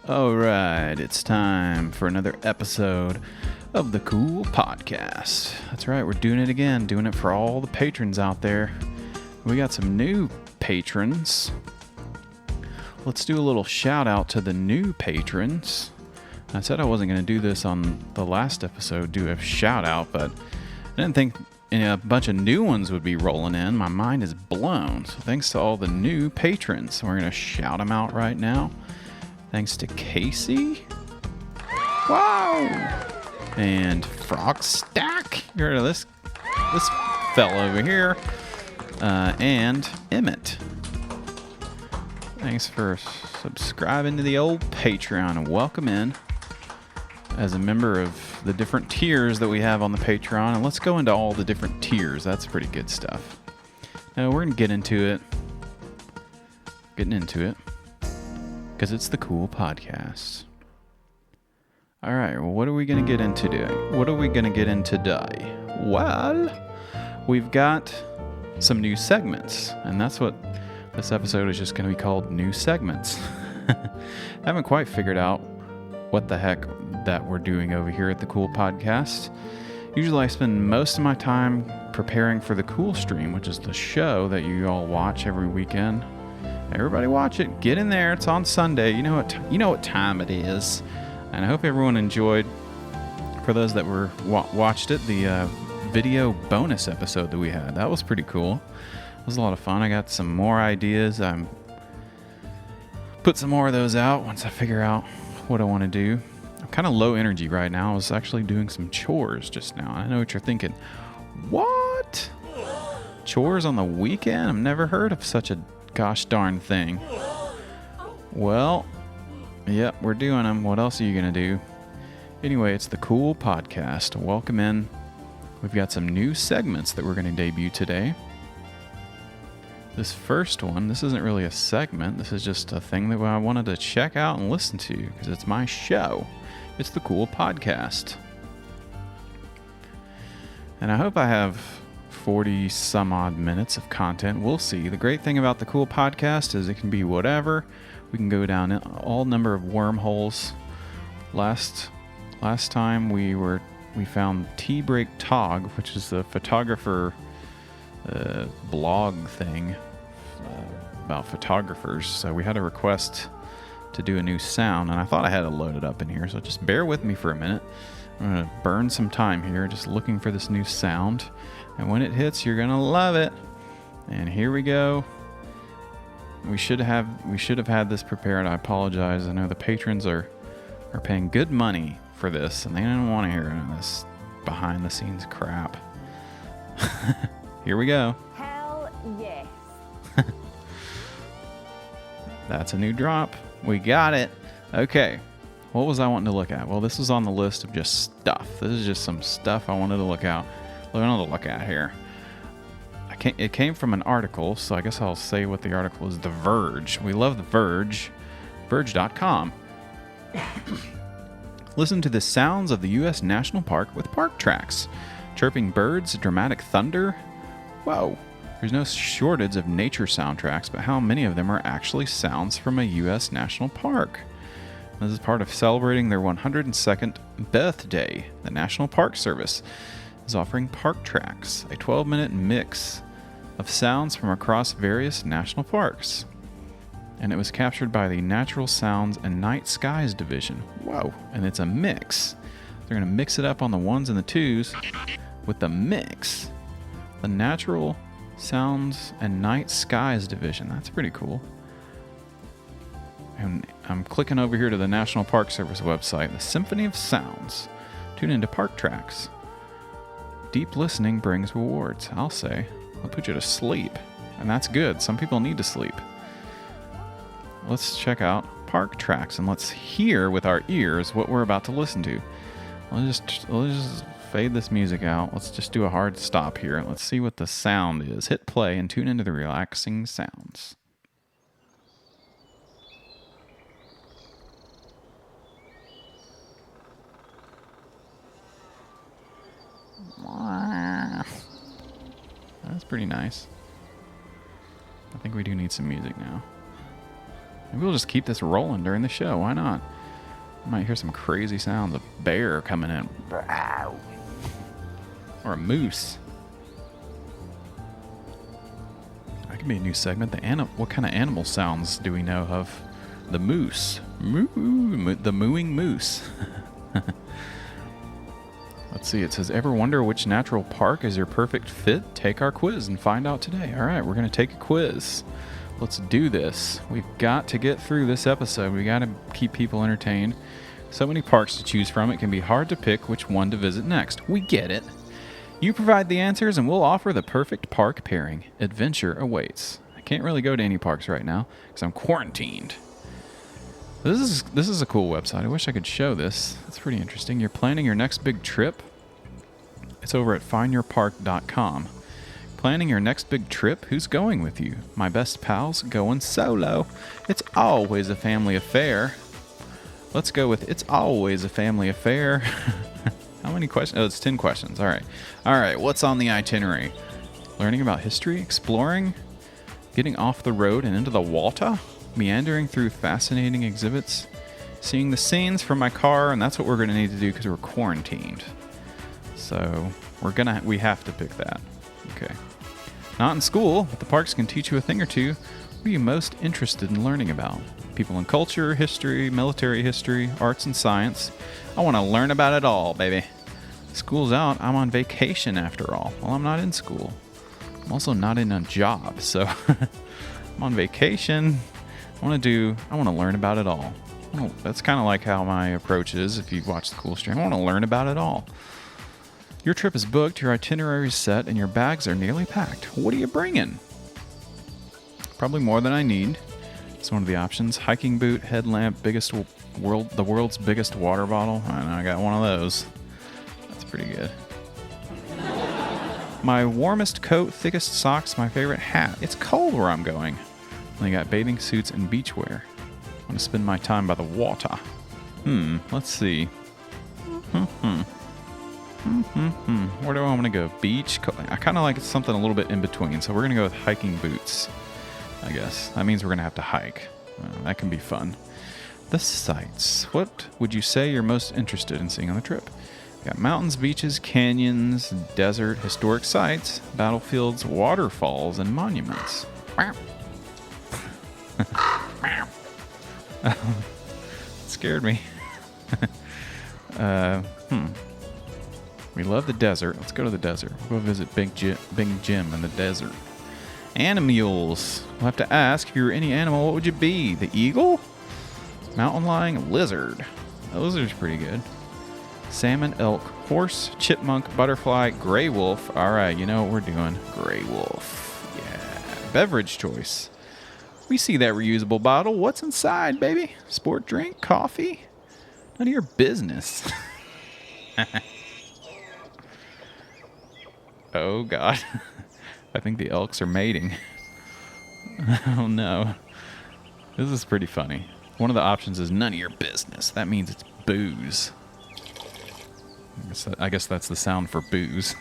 All right, it's time for another episode of the Cool Podcast. That's right, we're doing it again, doing it for all the patrons out there. We got some new patrons. Let's do a little shout out to the new patrons. I said I wasn't going to do this on the last episode, do a shout out, but I didn't think a bunch of new ones would be rolling in. My mind is blown. So thanks to all the new patrons. We're going to shout them out right now. Thanks to Casey. Wow. And Frogstack. You heard of this fella over here. And Emmett. Thanks for subscribing to the old Patreon and welcome in as a member of the different tiers that we have on the Patreon. And let's go into all the different tiers. That's pretty good stuff. Now we're going to get into it. Getting into it. Because it's the Cool Podcast. All right, well, what are we going to get into today? Well, we've got some new segments, and that's what this episode is just going to be called, New Segments. I haven't quite figured out what the heck that we're doing over here at the Cool Podcast. Usually I spend most of my time preparing for the Cool Stream, which is the show that you all watch every weekend. Everybody watch it. Get in there. It's on Sunday. You know what time it is. And I hope everyone enjoyed, for those that were watched it, the video bonus episode that we had. That was pretty cool. It was a lot of fun. I got some more ideas. I'm put some more of those out once I figure out what I want to do. I'm kind of low energy right now. I was actually doing some chores just now. I know what you're thinking. What? Chores on the weekend? I've never heard of such a gosh darn thing. Well, yep, we're doing them. What else are you going to do? Anyway, it's the Cool Podcast. Welcome in. We've got some new segments that we're going to debut today. This first one, this isn't really a segment. This is just a thing that I wanted to check out and listen to because it's my show. It's the Cool Podcast. And I hope I have 40 some odd minutes of content. We'll see. The great thing about the Cool Podcast is it can be whatever. We can go down all number of wormholes. Last time we found Tea Break Tog, which is a photographer blog thing about photographers. So we had a request to do a new sound, and I thought I had it loaded up in here, so just bear with me for a minute. I'm going to burn some time here just looking for this new sound, and when it hits, you're going to love it. And here we go. We should have had this prepared. I apologize. I know the patrons are paying good money for this, and they don't want to hear any of this behind the scenes crap. Here we go. Hell yes. That's a new drop. We got it. Okay. What was I wanting to look at? Well, this was on the list of just stuff. This is just some stuff I wanted to look at here. It came from an article, so I guess I'll say what the article is. The Verge. We love The Verge. Verge.com. Listen to the sounds of the U.S. National Park with Park Tracks. Chirping birds, dramatic thunder. Whoa. There's no shortage of nature soundtracks, but how many of them are actually sounds from a U.S. national park? This is part of celebrating their 102nd birthday. The National Park Service is offering Park Tracks, a 12-minute mix of sounds from across various national parks. And it was captured by the Natural Sounds and Night Skies Division. Whoa. And it's a mix. They're going to mix it up on the ones and the twos with the mix. The Natural Sounds and Night Skies Division. That's pretty cool. And I'm clicking over here to the National Park Service website, the Symphony of Sounds. Tune into Park Tracks. Deep listening brings rewards, I'll say. It'll put you to sleep. And that's good. Some people need to sleep. Let's check out Park Tracks and let's hear with our ears what we're about to listen to. Let's just fade this music out. Let's just do a hard stop here and let's see what the sound is. Hit play and tune into the relaxing sounds. That's pretty nice. I think we do need some music now. Maybe we'll just keep this rolling during the show. Why not? You might hear some crazy sounds. A bear coming in. Or a moose. That could be a new segment. What kind of animal sounds do we know of? The moose. The mooing moose. Let's see. It says, ever wonder which natural park is your perfect fit? Take our quiz and find out today. All right, we're going to take a quiz. Let's do this. We've got to get through this episode. We got to keep people entertained. So many parks to choose from, it can be hard to pick which one to visit next. We get it. You provide the answers and we'll offer the perfect park pairing. Adventure awaits. I can't really go to any parks right now because I'm quarantined. This is a cool website. I wish I could show this. It's pretty interesting. You're planning your next big trip. It's over at findyourpark.com. Planning your next big trip? Who's going with you? My best pals going solo. It's always a family affair. Let's go with it's always a family affair. How many questions? Oh, it's 10 questions. All right. What's on the itinerary? Learning about history, exploring, getting off the road and into the water, meandering through fascinating exhibits, seeing the scenes from my car, and that's what we're going to need to do because we're quarantined. So we have to pick that. Okay. Not in school, but the parks can teach you a thing or two. What are you most interested in learning about? People and culture, history, military history, arts and science. I want to learn about it all, baby. School's out. I'm on vacation after all. Well, I'm not in school. I'm also not in a job, so I'm on vacation. I want to learn about it all. That's kind of like how my approach is if you watch the cool stream. I want to learn about it all. Your trip is booked, your itinerary is set, and your bags are nearly packed. What are you bringing? Probably more than I need. It's one of the options. Hiking boot, headlamp, the world's biggest water bottle. I know, I got one of those. That's pretty good. My warmest coat, thickest socks, my favorite hat. It's cold where I'm going. I got bathing suits and beachwear. I want to spend my time by the water. Let's see. Where do I want to go? Beach? I kind of like something a little bit in between, so we're going to go with hiking boots, I guess. That means we're going to have to hike. That can be fun. The sights. What would you say you're most interested in seeing on the trip? We got mountains, beaches, canyons, desert, historic sites, battlefields, waterfalls, and monuments. It scared me. We love the desert. Let's go to the desert. We'll go visit Big Jim in the desert. Animals. We'll have to ask, if you were any animal, what would you be? The eagle? Mountain lion? Lizard. The lizard's pretty good. Salmon, elk, horse, chipmunk, butterfly, gray wolf. All right, you know what we're doing. Gray wolf. Yeah. Beverage choice. We see that reusable bottle. What's inside, baby? Sport drink? Coffee? None of your business. Oh, God. I think the elks are mating. Oh, no. This is pretty funny. One of the options is none of your business. That means it's booze. I guess that's the sound for booze.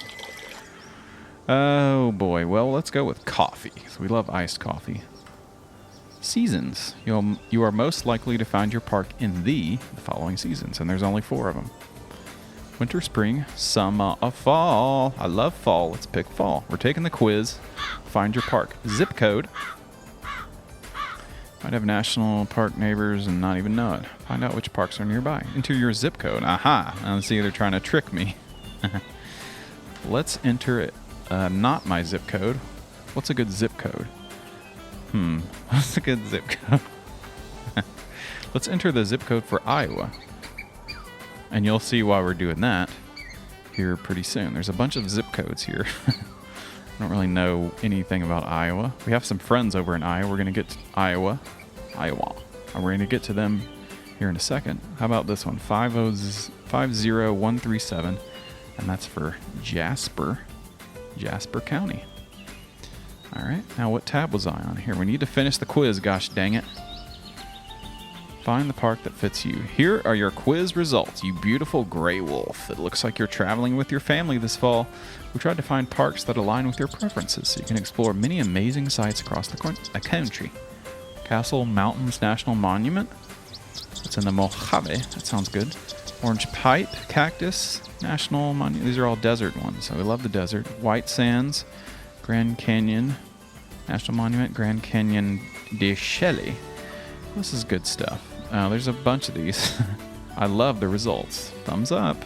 Oh, boy. Well, let's go with coffee. So we love iced coffee. Seasons. You are most likely to find your park in the following seasons, and there's only 4 of them. Winter, spring, summer, fall. I love fall. Let's pick fall. We're taking the quiz. Find your park. Zip code. Might have national park neighbors and not even know it. Find out which parks are nearby. Enter your zip code. Aha. I see they're trying to trick me. Let's enter it. Not my zip code. What's a good zip code? What's a good zip code? Let's enter the zip code for Iowa. And you'll see why we're doing that here pretty soon. There's a bunch of zip codes here. I don't really know anything about Iowa. We have some friends over in Iowa. We're going to get to Iowa. And we're going to get to them here in a second. How about this one? 50137. And that's for Jasper County. All right. Now, what tab was I on here? We need to finish the quiz, gosh dang it. Find the park that fits you. Here are your quiz results, you beautiful gray wolf. It looks like you're traveling with your family this fall. We tried to find parks that align with your preferences so you can explore many amazing sites across the country. Castle Mountains National Monument. It's in the Mojave. That sounds good. Orange Pipe Cactus National Monument. These are all desert ones, so we love the desert. White Sands, Grand Canyon National Monument, Grand Canyon de Chelly. This is good stuff. There's a bunch of these. I love the results. Thumbs up.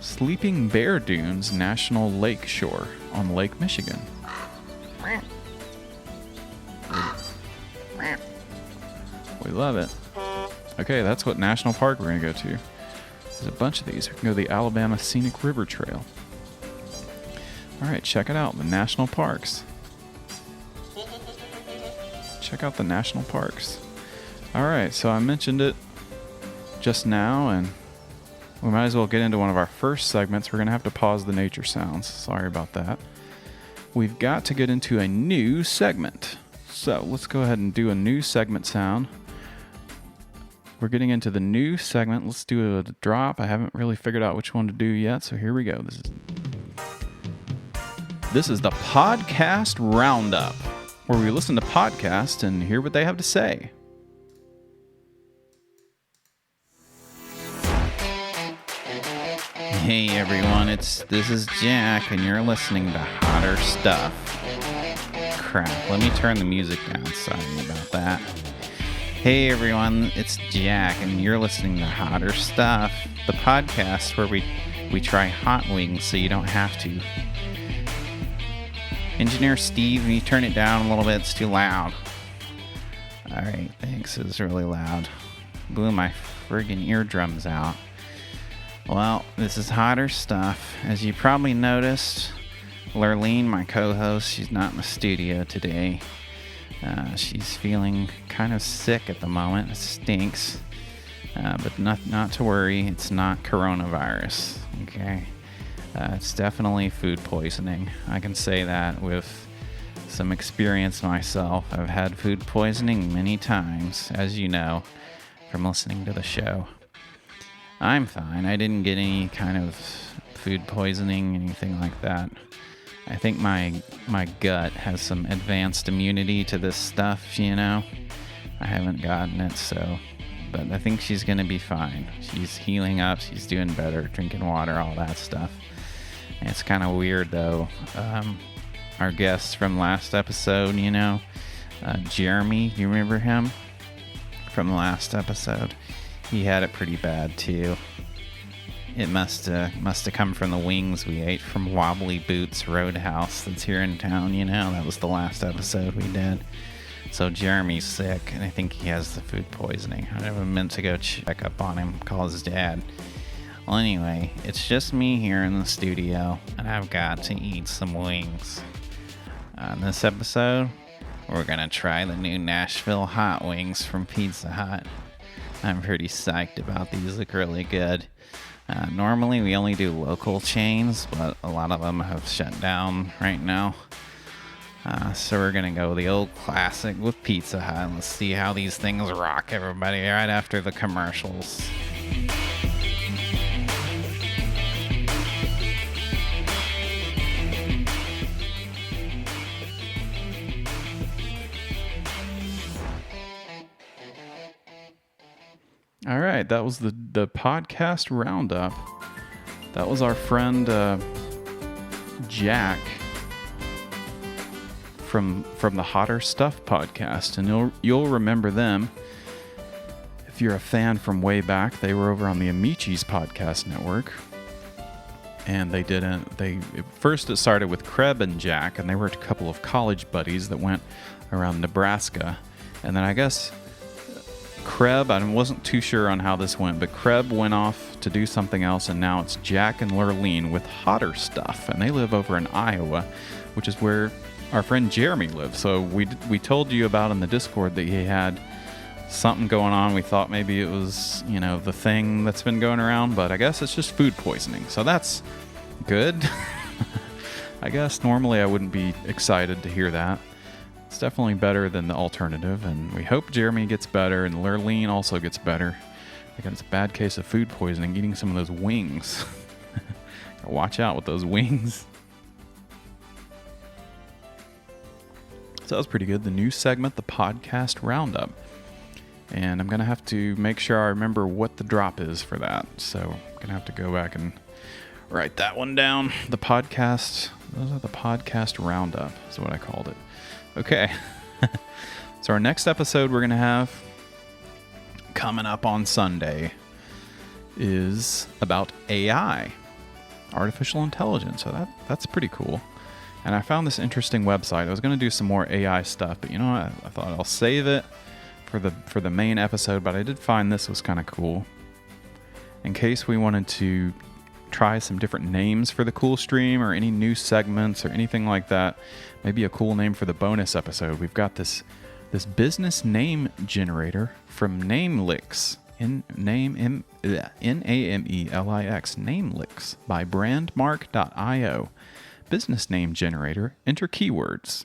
Sleeping Bear Dunes National Lake Shore on Lake Michigan. We love it. Okay, that's what national park we're going to go to. There's a bunch of these. We can go to the Alabama Scenic River Trail. All right, check it out. The national parks. Check out the national parks. All right, so I mentioned it just now, and we might as well get into one of our first segments. We're going to have to pause the nature sounds. Sorry about that. We've got to get into a new segment. So let's go ahead and do a new segment sound. We're getting into the new segment. Let's do a drop. I haven't really figured out which one to do yet, so here we go. This is the Podcast Roundup, where we listen to podcasts and hear what they have to say. Hey everyone, this is Jack, and you're listening to Hotter Stuff. Crap, let me turn the music down. Sorry about that. Hey everyone, it's Jack, and you're listening to Hotter Stuff, the podcast where we try hot wings so you don't have to. Engineer Steve, can you turn it down a little bit? It's too loud. Alright, thanks. It was really loud. Blew my friggin' eardrums out. Well, this is Hotter Stuff. As you probably noticed, Lurleen, my co-host, she's not in the studio today. She's feeling kind of sick at the moment. It stinks. But not to worry. It's not coronavirus. Okay? It's definitely food poisoning. I can say that with some experience myself. I've had food poisoning many times, as you know, from listening to the show. I'm fine. I didn't get any kind of food poisoning, anything like that. I think my gut has some advanced immunity to this stuff, you know. I haven't gotten it, but I think she's going to be fine. She's healing up. She's doing better, drinking water, all that stuff. And it's kind of weird, though. Our guest from last episode, you know, Jeremy, you remember him from the last episode? He had it pretty bad, too. It must have come from the wings we ate from Wobbly Boots Roadhouse that's here in town, you know. That was the last episode we did. So Jeremy's sick, and I think he has the food poisoning. I never meant to go check up on him, call his dad. Well, anyway, it's just me here in the studio, and I've got to eat some wings. On this episode, we're going to try the new Nashville hot wings from Pizza Hut. I'm pretty psyched about these. Look really good. Normally we only do local chains, but a lot of them have shut down right now. So we're going to go the old classic with Pizza Hut. Let's see how these things rock, everybody, right after the commercials. All right, that was the podcast roundup. That was our friend Jack from the Hotter Stuff podcast, and you'll remember them if you're a fan from way back. They were over on the Amichis podcast network, and first it started with Kreb and Jack, and they were a couple of college buddies that went around Nebraska, and then I guess Kreb, I wasn't too sure on how this went, but Kreb went off to do something else, and now it's Jack and Lurleen with Hotter Stuff, and they live over in Iowa, which is where our friend Jeremy lives. So we told you about in the Discord that he had something going on. We thought maybe it was, you know, the thing that's been going around, but I guess it's just food poisoning. So that's good. I guess normally I wouldn't be excited to hear that. It's definitely better than the alternative, and we hope Jeremy gets better and Lurleen also gets better. Because it's a bad case of food poisoning, eating some of those wings. Watch out with those wings. So that was pretty good. The new segment, the podcast roundup. And I'm going to have to make sure I remember what the drop is for that. So I'm going to have to go back and write that one down. The podcast, those are the podcast roundup is what I called it. Okay. So our next episode we're going to have coming up on Sunday is about AI, artificial intelligence. So that's pretty cool. And I found this interesting website. I was going to do some more AI stuff, but you know what? I thought I'll save it for the main episode, but I did find this was kind of cool. In case we wanted to try some different names for the cool stream or any new segments or anything like that, maybe a cool name for the bonus episode. We've got this business name generator from Namelix. Namelix, Namelix by brandmark.io. Business name generator. Enter keywords.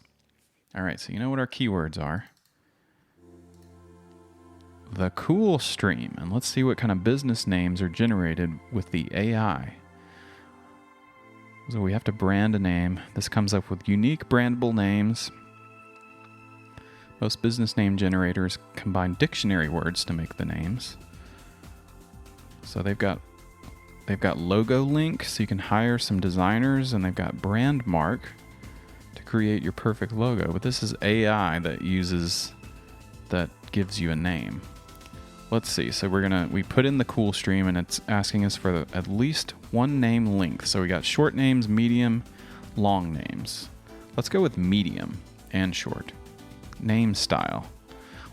All right, so you know what our keywords are. The cool stream. And let's see what kind of business names are generated with the AI. So we have to brand a name. This comes up with unique brandable names. Most business name generators combine dictionary words to make the names. So they've got logo link, so you can hire some designers, and they've got brand mark to create your perfect logo. But this is AI that gives you a name. Let's see. So we put in the cool stream, and it's asking us for at least one name length. So we got short names, medium, long names. Let's go with medium and short. Name style.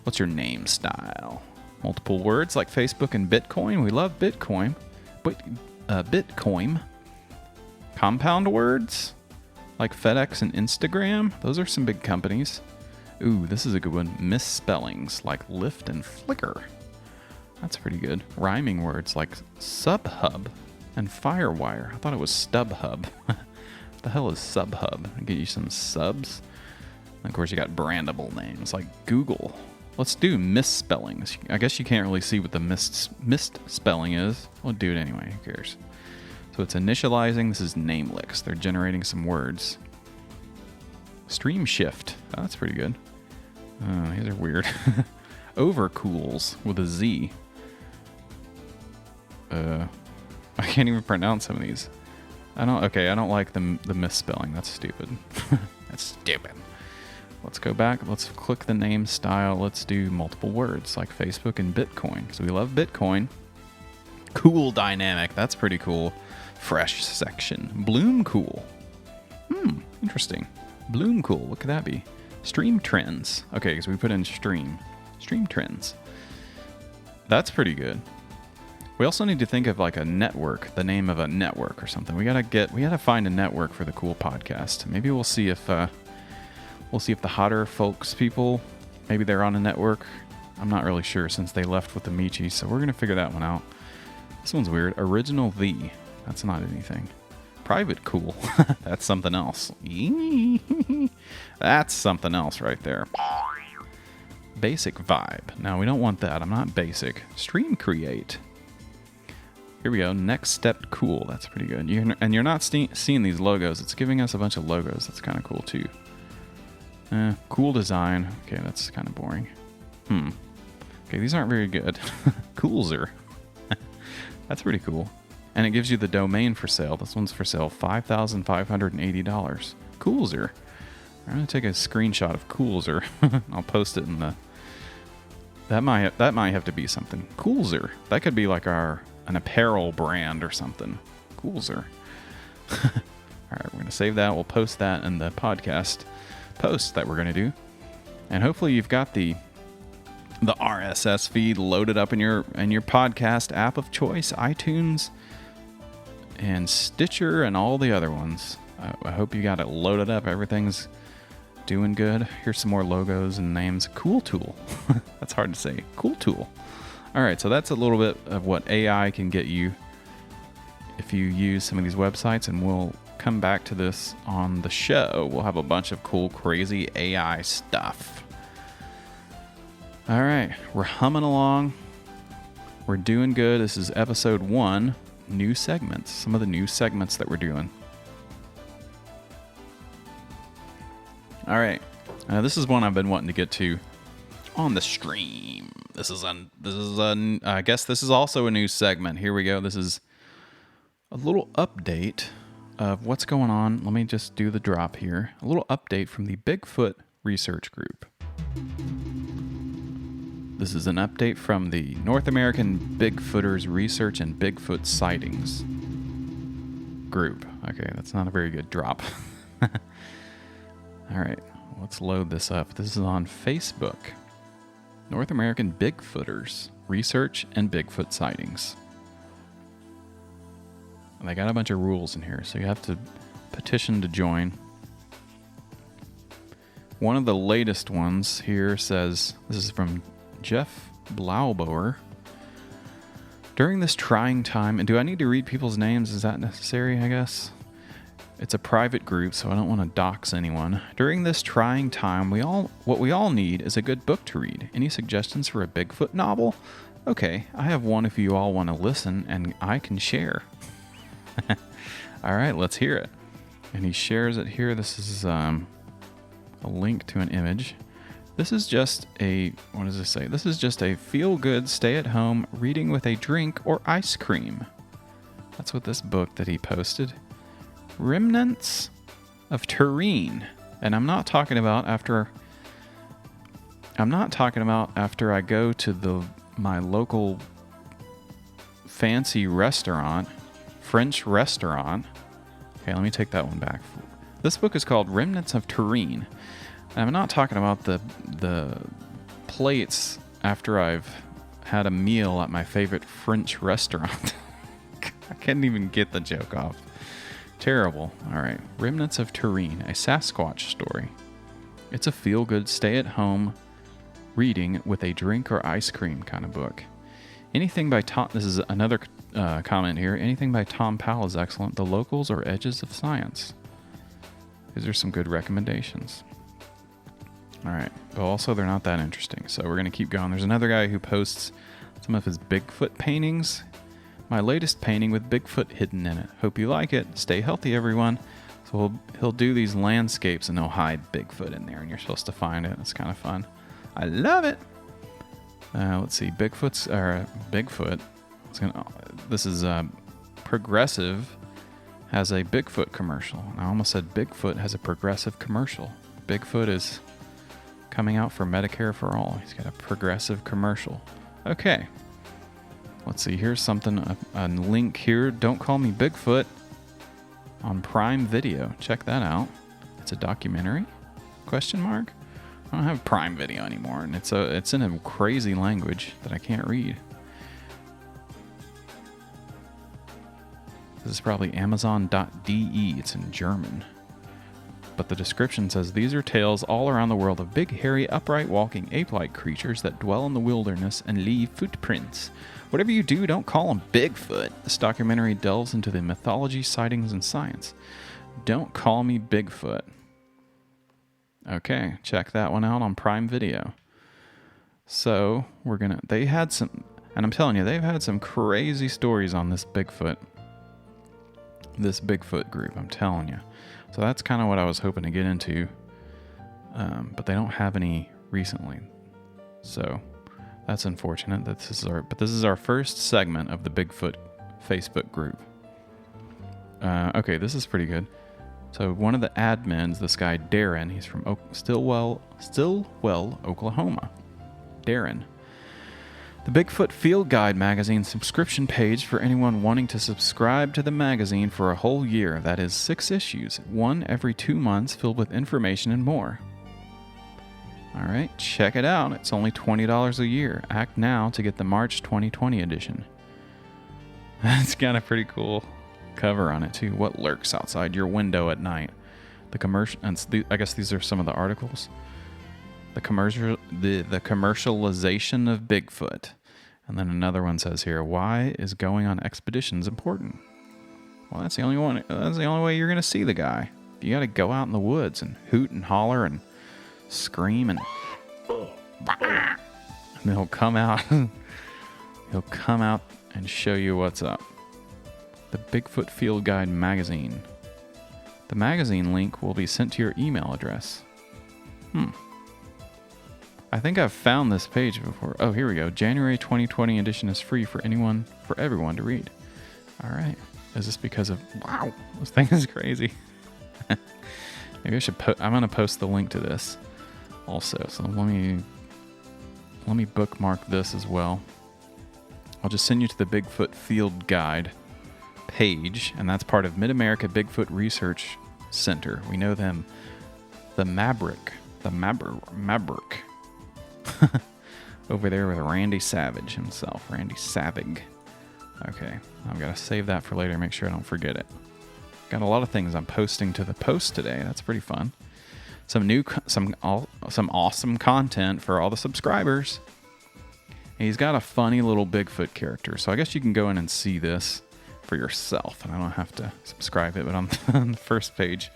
What's your name style? Multiple words like Facebook and Bitcoin. We love Bitcoin. But Bitcoin. Compound words like FedEx and Instagram. Those are some big companies. Ooh, this is a good one. Misspellings like Lyft and Flickr. That's pretty good. Rhyming words like Subhub and Firewire. I thought it was StubHub. What the hell is Subhub? I'll get you some subs. And of course, you got brandable names like Google. Let's do misspellings. I guess you can't really see what the misspelling is. We'll do it anyway. Who cares? So it's initializing. This is Namelix. They're generating some words. Stream shift. Oh, that's pretty good. These are weird. Overcools with a Z. I can't even pronounce some of these. I don't like the misspelling. That's stupid. That's stupid. Let's go back. Let's click the name style. Let's do multiple words like Facebook and Bitcoin because we love Bitcoin. Cool dynamic. That's pretty cool. Fresh section. Bloom cool. Interesting. Bloom cool. What could that be? Stream trends. Okay, because we put in stream trends. That's pretty good. We also need to think of like a network, the name of a network or something. We gotta find a network for the cool podcast. Maybe we'll see if the Hotter Folks people, maybe they're on a network. I'm not really sure since they left with the Michi, so we're gonna figure that one out. This one's weird. Original V. That's not anything. Private cool. That's something else. That's something else right there. Basic vibe. Now we don't want that. I'm not basic. Stream create. Here we go. Next step cool. That's pretty good. You're not seeing these logos. It's giving us a bunch of logos. That's kind of cool too. Cool design. Okay, that's kind of boring. Okay, these aren't very good. Coolzer. That's pretty cool. And it gives you the domain for sale. This one's for sale, $5,580. Coolzer. I'm gonna take a screenshot of Coolzer. I'll post it in the. That might have to be something. Coolzer. That could be like an apparel brand or something. Coolzer. All right, we're gonna save that. We'll post that in the podcast post that we're gonna do, and hopefully you've got the RSS feed loaded up in your podcast app of choice, iTunes and Stitcher and all the other ones. I hope you got it loaded up. Everything's doing good. Here's some more logos and names. Cool Tool. That's hard to say. Cool Tool. All right, so that's a little bit of what AI can get you if you use some of these websites, and we'll come back to this on the show. We'll have a bunch of cool, crazy AI stuff. All right, we're humming along. We're doing good. This is episode 1, new segments, some of the new segments that we're doing. All right, This is one I've been wanting to get to on the stream. I guess this is also a new segment. Here we go. This is a little update of what's going on. Let me just do the drop here. A little update from the Bigfoot Research Group. This is an update from the North American Bigfooters Research and Bigfoot Sightings Group. Okay, that's not a very good drop. All right, let's load this up. This is on Facebook. North American Bigfooters Research and Bigfoot Sightings. And they got a bunch of rules in here, so you have to petition to join. One of the latest ones here says, this is from Jeff Blaubauer. During this trying time, and do I need to read people's names? Is that necessary, I guess? It's a private group, so I don't want to dox anyone. During this trying time, what we all need is a good book to read. Any suggestions for a Bigfoot novel? Okay, I have one if you all want to listen, and I can share. All right, let's hear it. And he shares it here. This is a link to an image. This is just what does this say? This is just a feel-good, stay-at-home reading with a drink or ice cream. That's what this book that he posted. Remnants of Turin. And I'm not talking about after I go to my local fancy restaurant, French restaurant. Okay, let me take that one back. This book is called Remnants of Turin. And I'm not talking about the plates after I've had a meal at my favorite French restaurant. I can't even get the joke off. Terrible. All right. Remnants of Turin, a Sasquatch story. It's a feel-good, stay-at-home reading with a drink or ice cream kind of book. Anything by Tom... This is another comment here. Anything by Tom Powell is excellent. The Locals or Edges of Science. These are some good recommendations. All right. But also, they're not that interesting, so we're going to keep going. There's another guy who posts some of his Bigfoot paintings. My latest painting with Bigfoot hidden in it. Hope you like it. Stay healthy, everyone. So he'll do these landscapes and he'll hide Bigfoot in there, and you're supposed to find it. It's kind of fun. I love it. Let's see. Bigfoot. This is Progressive has a Bigfoot commercial. I almost said Bigfoot has a Progressive commercial. Bigfoot is coming out for Medicare for all. He's got a Progressive commercial. Okay. Let's see, here's something, a link here. Don't Call Me Bigfoot on Prime Video. Check that out. It's a documentary? Question mark? I don't have Prime Video anymore, and it's in a crazy language that I can't read. This is probably Amazon.de. It's in German. But the description says, these are tales all around the world of big, hairy, upright walking, ape-like creatures that dwell in the wilderness and leave footprints. Whatever you do, don't call them Bigfoot. This documentary delves into the mythology, sightings, and science. Don't Call Me Bigfoot. Okay, check that one out on Prime Video. So, they had some, and I'm telling you, they've had some crazy stories on this Bigfoot group, I'm telling you. So that's kind of what I was hoping to get into, but they don't have any recently. So that's unfortunate. This is our first segment of the Bigfoot Facebook group. Okay, this is pretty good. So one of the admins, this guy Darren, he's from Stillwell, Oklahoma. Darren. The Bigfoot Field Guide magazine subscription page for anyone wanting to subscribe to the magazine for a whole year. That is 6 issues, one every 2 months, filled with information and more. All right, check it out. It's only $20 a year. Act now to get the March 2020 edition. It's got a pretty cool cover on it too. What lurks outside your window at night? The commercial, and I guess these are some of the articles. The commercialization of Bigfoot. And then another one says here, why is going on expeditions important? Well, that's the only way you're going to see the guy. You got to go out in the woods and hoot and holler and scream and then he'll come out. He'll come out and show you what's up. The Bigfoot Field Guide magazine. The magazine link will be sent to your email address. I think I've found this page before. Oh, here we go. January 2020 edition is free for everyone to read. All right. Is this because of... Wow, this thing is crazy. Maybe I should I'm going to post the link to this also. So let me bookmark this as well. I'll just send you to the Bigfoot Field Guide page, and that's part of Mid-America Bigfoot Research Center. We know them. The Maverick. Over there with Randy Savage himself. Randy Savig. Okay, I've got to save that for later, make sure I don't forget it. Got a lot of things I'm posting to the post today. That's pretty fun. Some awesome content for all the subscribers. He's got a funny little Bigfoot character, so I guess you can go in and see this for yourself, and I don't have to subscribe it. But on the first page,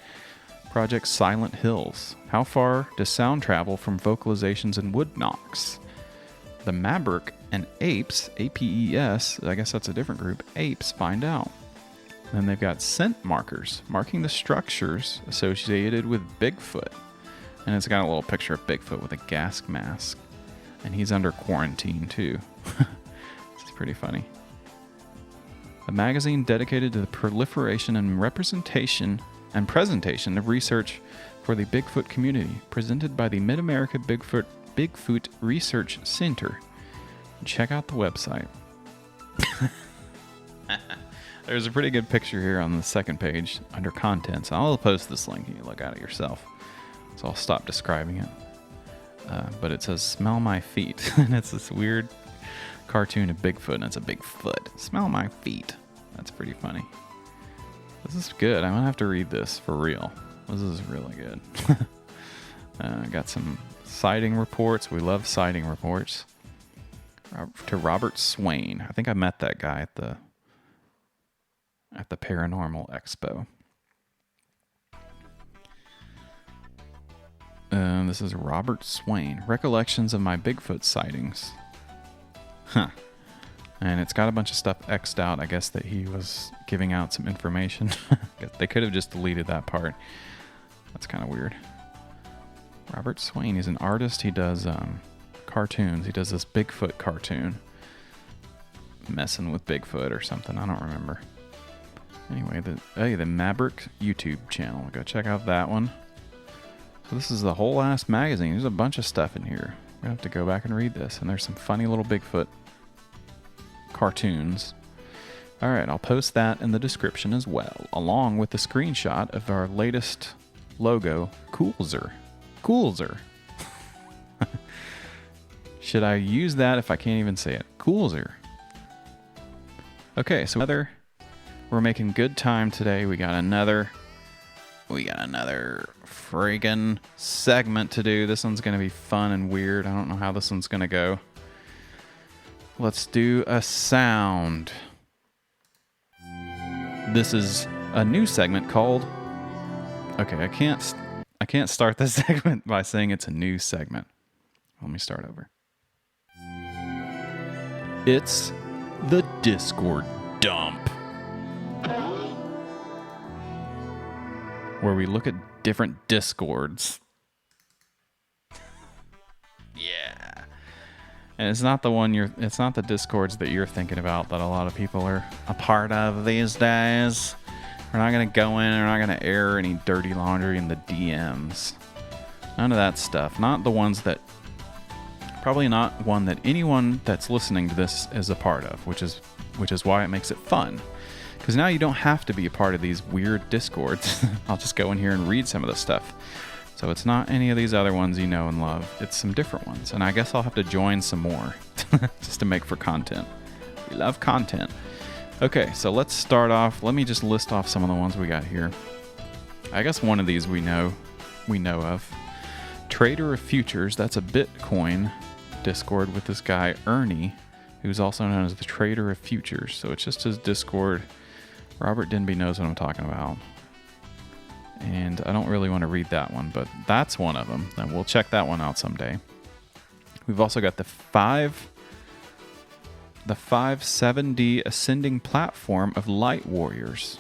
Project Silent Hills. How far does sound travel from vocalizations and wood knocks? The Maverick and Apes, APES, I guess that's a different group, Apes find out. And then they've got scent markers, marking the structures associated with Bigfoot. And it's got a little picture of Bigfoot with a gas mask. And he's under quarantine, too. This is pretty funny. A magazine dedicated to the proliferation and representation and presentation of research for the Bigfoot community, presented by the Mid-America Bigfoot Research Center. Check out the website. There's a pretty good picture here on the second page under contents. I'll post this link. You can look at it yourself. So I'll stop describing it. But it says, "Smell my feet." And it's this weird cartoon of Bigfoot, and it's a big foot. Smell my feet. That's pretty funny. This is good. I'm going to have to read this for real. This is really good. Got some sighting reports. We love sighting reports. To Robert Swain. I think I met that guy at the Paranormal Expo. This is Robert Swain. Recollections of my Bigfoot sightings. Huh. And it's got a bunch of stuff X'd out. I guess that he was giving out some information. They could have just deleted that part. That's kind of weird. Robert Swain, he's an artist. He does cartoons. He does this Bigfoot cartoon. Messing with Bigfoot or something. I don't remember. Anyway, the Maverick YouTube channel. Go check out that one. So this is the whole last magazine. There's a bunch of stuff in here. We're going to have to go back and read this. And there's some funny little Bigfoot cartoons. All right, I'll post that in the description as well, along with the screenshot of our latest logo, Coolzer. Coolzer. Should I use that if I can't even say it? Coolzer. Okay, so we're making good time today. We got another friggin' segment to do. This one's gonna be fun and weird. I don't know how this one's gonna go. Let's do a sound. This is a new segment called... Okay, I can't start this segment by saying it's a new segment. Let me start over. It's the Discord dump, where we look at different Discords. Yeah. And it's not the Discords that you're thinking about that a lot of people are a part of these days. We're not going to go in, we're not going to air any dirty laundry in the DMs. None of that stuff. Not the ones that, probably not one that anyone that's listening to this is a part of, which is why it makes it fun. Because now you don't have to be a part of these weird Discords. I'll just go in here and read some of the stuff. So it's not any of these other ones you know and love. It's some different ones. And I guess I'll have to join some more just to make for content. We love content. Okay, so let's start off. Let me just list off some of the ones we got here. I guess one of these we know of. Trader of Futures, that's a Bitcoin Discord with this guy, Ernie, who's also known as the Trader of Futures. So it's just his Discord. Robert Denby knows what I'm talking about. And I don't really want to read that one, but that's one of them. And we'll check that one out someday. We've also got the 7D Ascending Platform of Light Warriors.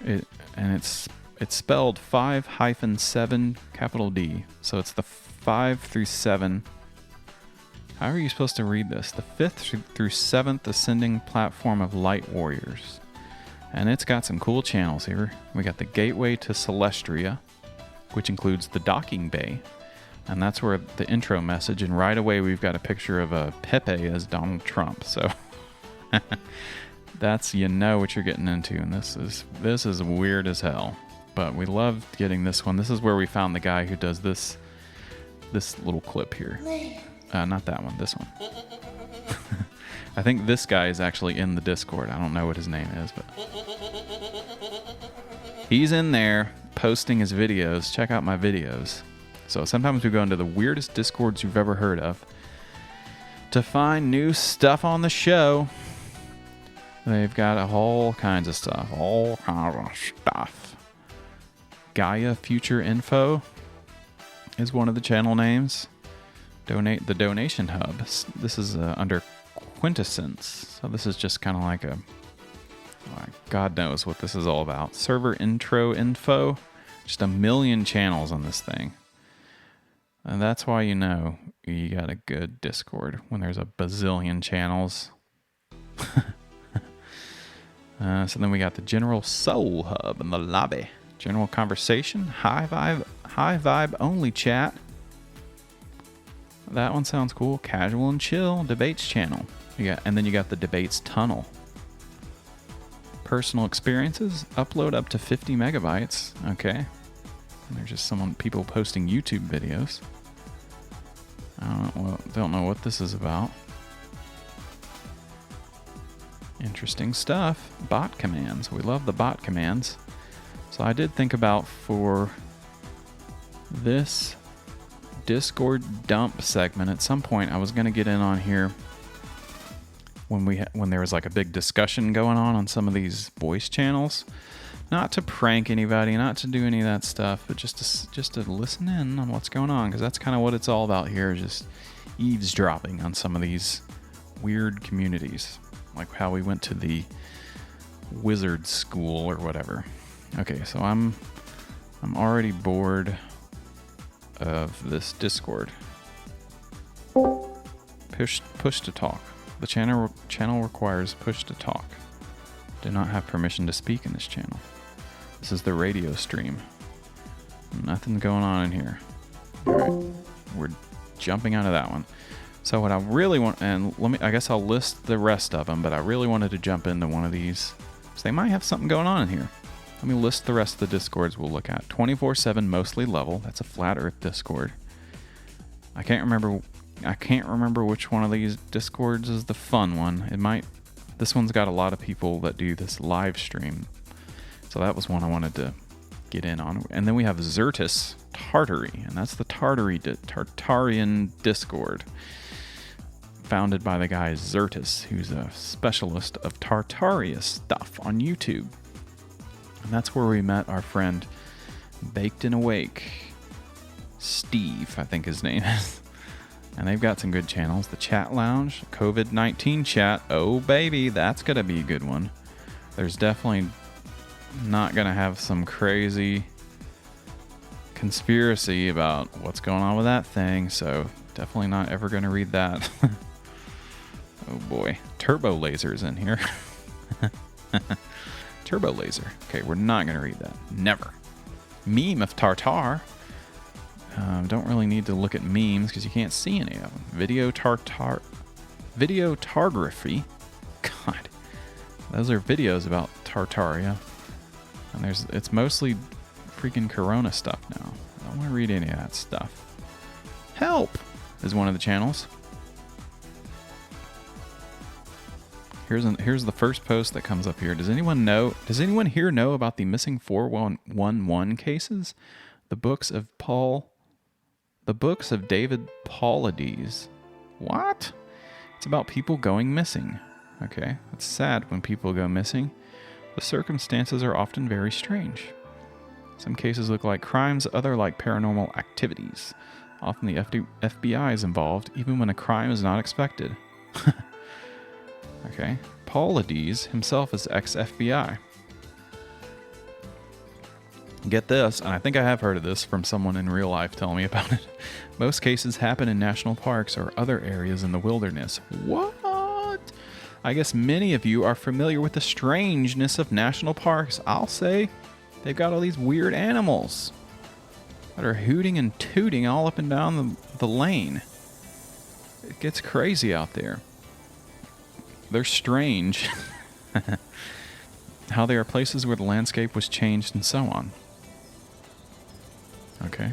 It's It's spelled 5-7 capital D. So it's the 5 through 7. How are you supposed to read this? The 5th through 7th ascending platform of light warriors. And it's got some cool channels here. We got the Gateway to Celestria, which includes the docking bay. And that's where the intro message, and right away we've got a picture of Pepe as Donald Trump. So that's, you know what you're getting into, and this is weird as hell. But we loved getting this one. This is where we found the guy who does this little clip here. Not that one, this one. I think this guy is actually in the Discord. I don't know what his name is, but he's in there posting his videos. Check out my videos. So sometimes we go into the weirdest Discords you've ever heard of to find new stuff on the show. They've got all kinds of stuff. All kinds of stuff. Gaia Future Info is one of the channel names. The Donation Hub. This is under Quintessence. So this is just kind of like God knows what this is all about. Server Intro Info. Just a million channels on this thing. And that's why you know you got a good Discord when there's a bazillion channels. So then we got the General Soul Hub in the lobby. General Conversation, High Vibe Only Chat. That one sounds cool. Casual and Chill Debates channel. And then you got the Debates Tunnel. Personal Experiences, upload up to 50 megabytes. Okay. And there's just people posting YouTube videos. Don't know what this is about. Interesting stuff. Bot commands. We love the bot commands. So I did think about, for this Discord dump segment, at some point I was going to get in on here when there was like a big discussion going on some of these voice channels. Not to prank anybody, not to do any of that stuff, but just to listen in on what's going on, because that's kind of what it's all about here, just eavesdropping on some of these weird communities, like how we went to the wizard school or whatever. Okay, so I'm already bored of this Discord. Push to talk. The channel requires push to talk. Do not have permission to speak in this channel. This is the radio stream. Nothing going on in here. All right, we're jumping out of that one. So what I really want, and I guess I'll list the rest of them, but I really wanted to jump into one of these, so they might have something going on in here. Let me list the rest of the Discords we'll look at. 24/7 Mostly Level. That's a Flat Earth Discord. I can't remember which one of these Discords is the fun one. This one's got a lot of people that do this live stream. So that was one I wanted to get in on. And then we have Zertus Tartary, and that's the Tartarian Discord, founded by the guy Zertus, who's a specialist of Tartaria stuff on YouTube. And that's where we met our friend Baked and Awake, Steve, I think his name is. And they've got some good channels. The Chat Lounge, COVID-19 Chat. Oh, baby, that's going to be a good one. There's definitely not going to have some crazy conspiracy about what's going on with that thing, so definitely not ever going to read that. Oh, boy. Turbo Laser's in here. Turbo Laser. Okay, we're not going to read that. Never. Meme of Tartar. Don't really need to look at memes because you can't see any of them. Videotargraphy. God. Those are videos about Tartaria. And it's mostly freaking Corona stuff now. I don't want to read any of that stuff. Help is one of the channels. Here's the first post that comes up here. Does anyone here know about the missing 411 cases? The books of David Paulides. What? It's about people going missing. Okay, it's sad when people go missing. The circumstances are often very strange. Some cases look like crimes, other like paranormal activities. Often the FBI is involved, even when a crime is not expected. Okay, Paulides himself is ex-FBI. Get this, and I think I have heard of this from someone in real life telling me about it. Most cases happen in national parks or other areas in the wilderness. What? I guess many of you are familiar with the strangeness of national parks. I'll say they've got all these weird animals that are hooting and tooting all up and down the lane. It gets crazy out there. They're strange. How they are places where the landscape was changed and so on. Okay.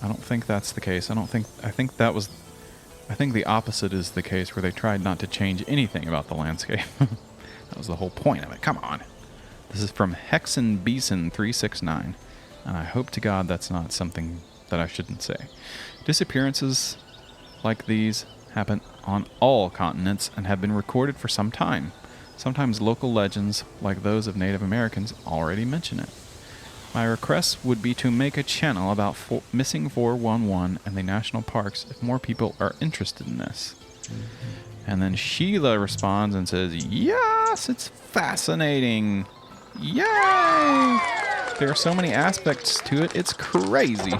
I don't think that's the case. I think the opposite is the case, where they tried not to change anything about the landscape. That was the whole point of it. Come on. This is from Hexen Beeson 369, and I hope to God that's not something that I shouldn't say. Disappearances like these happen on all continents and have been recorded for some time. Sometimes local legends, like those of Native Americans, already mention it. My request would be to make a channel about missing 411 and the national parks if more people are interested in this. And then Sheila responds and says, yes, it's fascinating. Yay! There are so many aspects to it, it's crazy.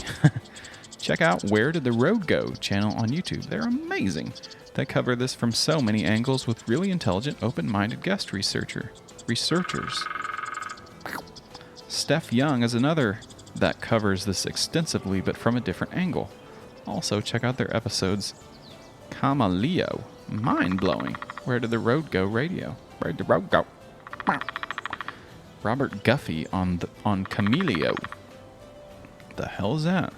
Check out Where Did the Road Go channel on YouTube. They're amazing. They cover this from so many angles with really intelligent, open-minded guest researchers. Steph Young is another that covers this extensively, but from a different angle. Also, check out their episodes Camaleo, mind-blowing. Where Did the Road Go radio? Where did the road go? Robert Guffey on Cameleo. The hell is that?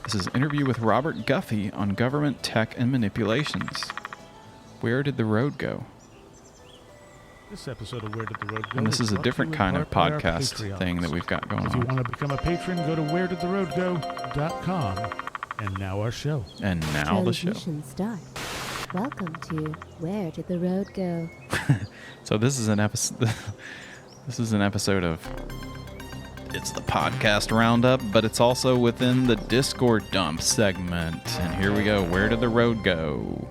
This is an interview with Robert Guffey on government tech and manipulations. Where did the road go? This episode of Where Did the Road Go? And this is a different kind of podcast thing that we've got going on. If you want to become a patron, go to wheredidtheroadgo.com. And now our show. And now the show. Start. Welcome to Where Did the Road Go? So this is an episode. This is an episode of. It's the podcast roundup, but it's also within the Discord dump segment. And here we go. Where did the road go?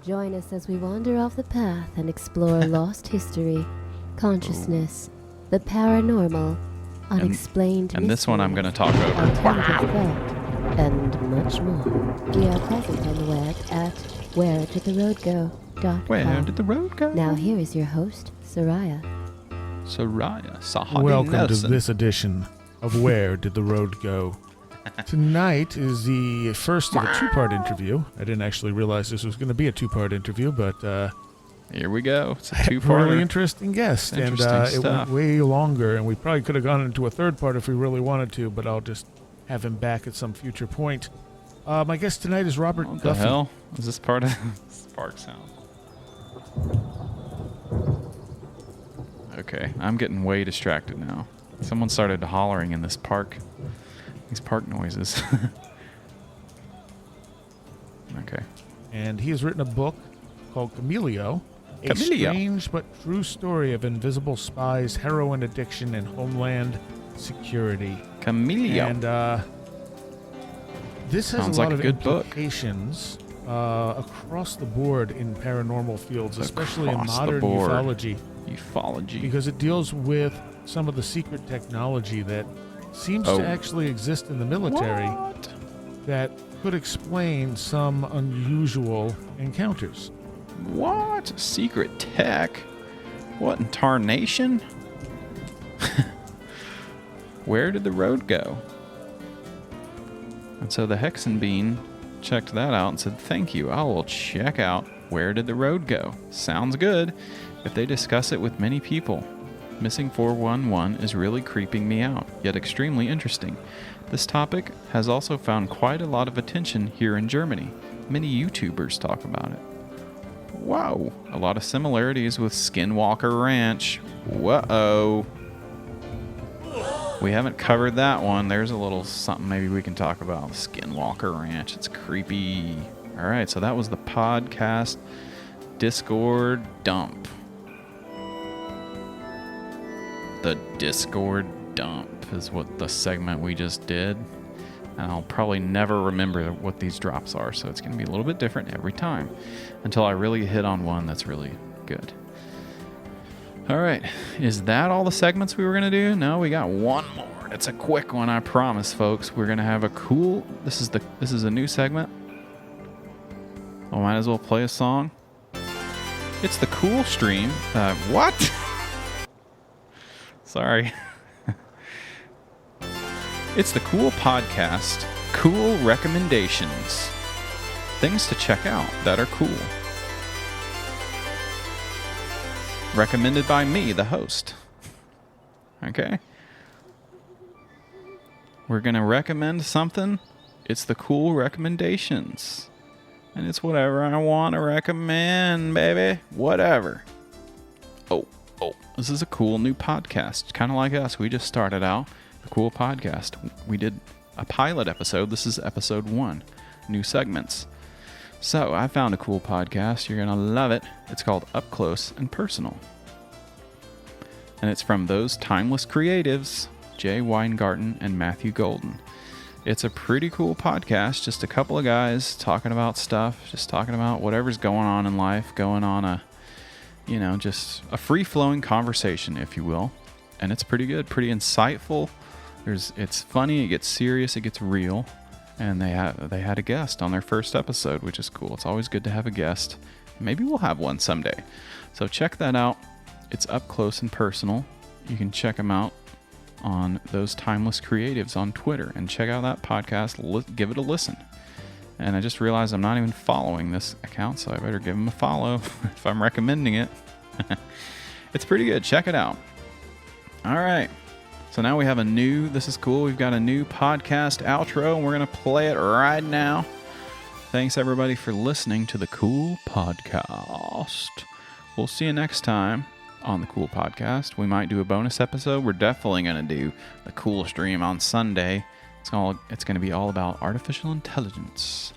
Join us as we wander off the path and explore lost history, consciousness, the paranormal, unexplained and this one I'm going to talk over. alternative thought, and much more. We are present on the web at wheredidtheroadgo.com. Where did the road go? Now here is your host, Soraya. Soraya Sahadi Welcome Nelson. to this edition of Where Did the Road Go? Tonight is the first of a two-part interview. I didn't actually realize this was going to be a two-part interview, but here we go. It's a two-parter. really interesting guest, Interesting it went way longer, and we probably could have gone into a third part if we really wanted to, but I'll just have him back at some future point. My guest tonight is Robert What Guffey. the hell? Is this part of Spark sound? Okay, I'm getting way distracted now. Someone started hollering in this park. These park noises. Okay. And he has written a book called Cameleo, a Cameleo. strange but true story of invisible spies, heroin addiction, and homeland security. Cameleo. And this has Sounds a like lot a of good book. implications across the board in paranormal fields, especially in Across the modern board. ufology, Ufology. because it deals with some of the secret technology that seems to actually exist in the military What? that could explain some unusual encounters. What? Secret tech? What in tarnation? Where did the road go? And so the Hexen Bean checked that out and said, thank you, I will check out Where Did the Road Go? Sounds good. If they discuss it with many people. Missing 411 is really creeping me out, yet extremely interesting. This topic has also found quite a lot of attention here in Germany. Many YouTubers talk about it. Whoa, a lot of similarities with Skinwalker Ranch. Whoa. We haven't covered that one. There's a little something maybe we can talk about. Skinwalker Ranch. It's creepy. All right, so that was the podcast Discord dump. The Discord dump is what the segment we just did. And I'll probably never remember what these drops are, so it's going to be a little bit different every time until I really hit on one that's really good. All right. Is that all the segments we were going to do? No, we got one more. It's a quick one, I promise, folks. We're going to have a cool... This is a new segment. I might as well play a song. It's the Cool Stream. What? Sorry. It's the Cool Podcast. Cool recommendations. Things to check out that are cool. Recommended by me, the host. Okay? We're going to recommend something. It's the Cool Recommendations. And it's whatever I want to recommend, baby. Whatever. Oh. This is a cool new podcast. Kind of like us. We just started out the Cool Podcast. We did a pilot episode. This is episode 1. New segments. So I found a cool podcast. You're going to love it. It's called Up Close and Personal. And it's from those timeless creatives, Jay Weingarten and Matthew Golden. It's a pretty cool podcast. Just a couple of guys talking about stuff, just talking about whatever's going on in life, going on just a free-flowing conversation, if you will. And it's pretty good, pretty insightful. It's funny, it gets serious, it gets real. And they had a guest on their first episode, which is cool. It's always good to have a guest. Maybe we'll have one someday. So check that out. It's Up Close and Personal. You can check them out on those timeless creatives on Twitter and check out that podcast. Give it a listen. And I just realized I'm not even following this account, so I better give them a follow if I'm recommending it. It's pretty good. Check it out. All right. So now we have this is cool. We've got a new podcast outro, and we're going to play it right now. Thanks, everybody, for listening to the Cool Podcast. We'll see you next time on the Cool Podcast. We might do a bonus episode. We're definitely going to do the Cool Stream on Sunday. It's going to be all about artificial intelligence.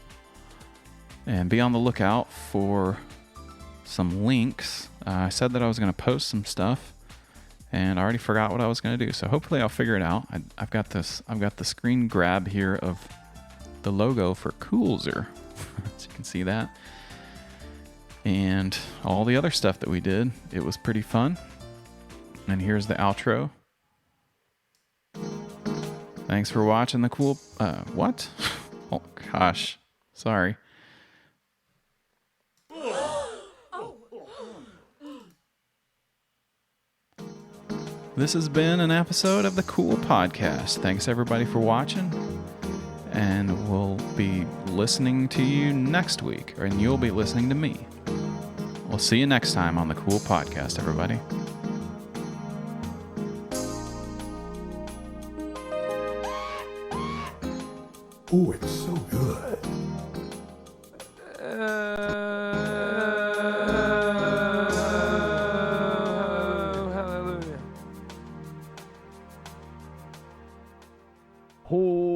And be on the lookout for some links. I said that I was going to post some stuff, and I already forgot what I was going to do. So hopefully I'll figure it out. I've got the screen grab here of the logo for Coolzer. So you can see that. And all the other stuff that we did. It was pretty fun. And here's the outro. Thanks for watching the cool... what? Oh, gosh. Sorry. This has been an episode of the Cool Podcast. Thanks, everybody, for watching. And we'll be listening to you next week. And you'll be listening to me. We'll see you next time on the Cool Podcast, everybody. Oh, it's so good. Hallelujah.